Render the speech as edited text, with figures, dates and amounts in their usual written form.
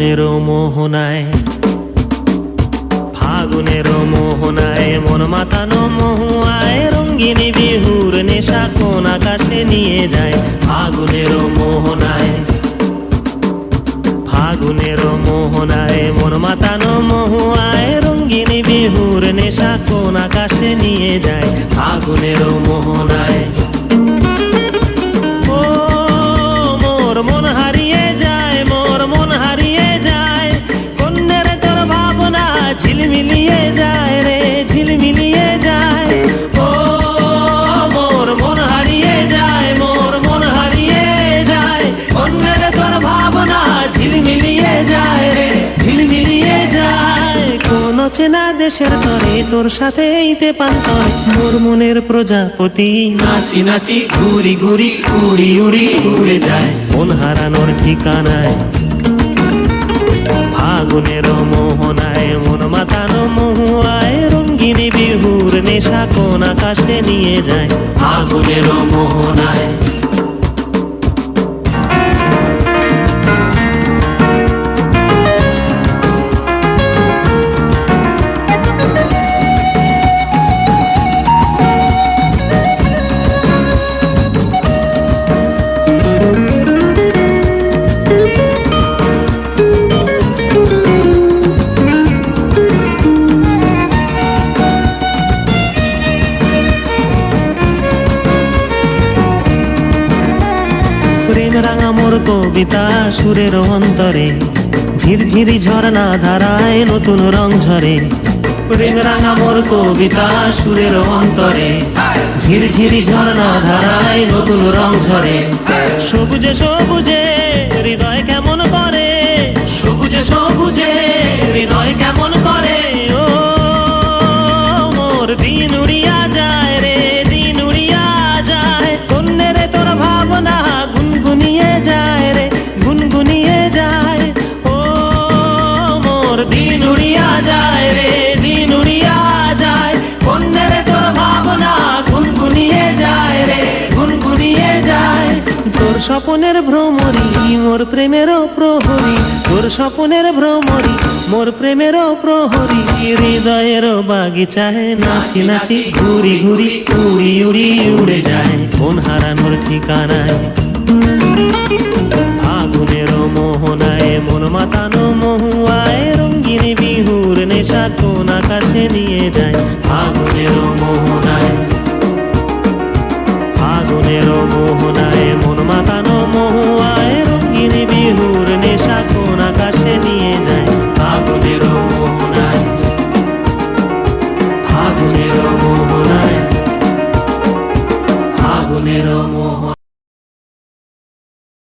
ফাগুনেরও মোহনায়, ফাগুনেরও মোহনায় মন মাতানো মহুয়ায় রঙ্গিনী বিহুর নেশা কোন আকাশে নিয়ে যায়। ফাগুনেরও মোহনায়, ফাগুনেরও মোহনায় মন মাতানো মহুয়ায় রঙ্গিনী বিহুর নেশা কোন আকাশে নিয়ে যায়। ফাগুনেরও মোহনায় ও মোর মন হারিয়ে যায়, মোর মন হারিয়ে যায়, কন্যের তোর ভাবনা ঝিলমিলিয়ে যায় রে, ঝিলমিলিয়ে যায়। ও মোর মন হারিয়ে যায়, মোর মন হারিয়ে যায়, কন্যের তোর ভাবনা ঝিলমিলিয়ে যায় রে, ঝিলমিলিয়ে যায়। কোন চেনা দেশের তরে তোর সাথে এইতে পান্তরে মোর মনের প্রজাপতি নাচি নাচি ঘুরি ঘুরি উড়ি উড়ি উড়ে যায় মন হারানোর ঠিকানায়। ফাগুনেরও মোহনায় মন মাতানো মহুয়ায় রঙ্গিনী বিহুর নেশা কোন আকাশে নিয়ে যায়। ফাগুনেরও মোহনায় প্রেম রাঙা মোর কবিতা সুরের অন্তরে ঝিরঝিরি ঝর্ণা ধারায় নতুন রং ঝরে। প্রেম রাঙা মোর কবিতা সুরের অন্তরে ঝিরঝিরি ঝর্ণা ধারায় নতুন রং ঝরে। সবুজে সবুজে হৃদয় কেমন করে, সবুজে সবুজে হৃদয় কেমন করে। ও মোর দিন উড়িয়া যায় রে, দিন উড়িয়া যায়, কন্যের তোর ভাবনা গুনগুনিয়ে যায় রে, গুনগুনিয়ে যায়। ও মোর দিন উড়িয়া যায় রে, দিন উড়িয়া যায়, কন্যের তোর ভাবনা গুনগুনিয়ে যায় রে, গুনগুনিয়ে যায়। তোর স্বপনের ভ্রমরি মোর প্রেমেরও প্রহরী, তোর স্বপনের ভ্রমরি মোর প্রেমেরও প্রহরী। হৃদয়েরও বাগিচায় নাচি নাচি ঘুরি ঘুরি উড়ি উড়ি উড়ে যায় মন হারানোর ঠিকানায়। ফাগুনেরও মোহনায় মন মাতানো মহুয়ায় রঙ্গিনী বিহুর নেশা কোন আকাশে নিয়ে যায়। ফাগুনেরও মোহনায়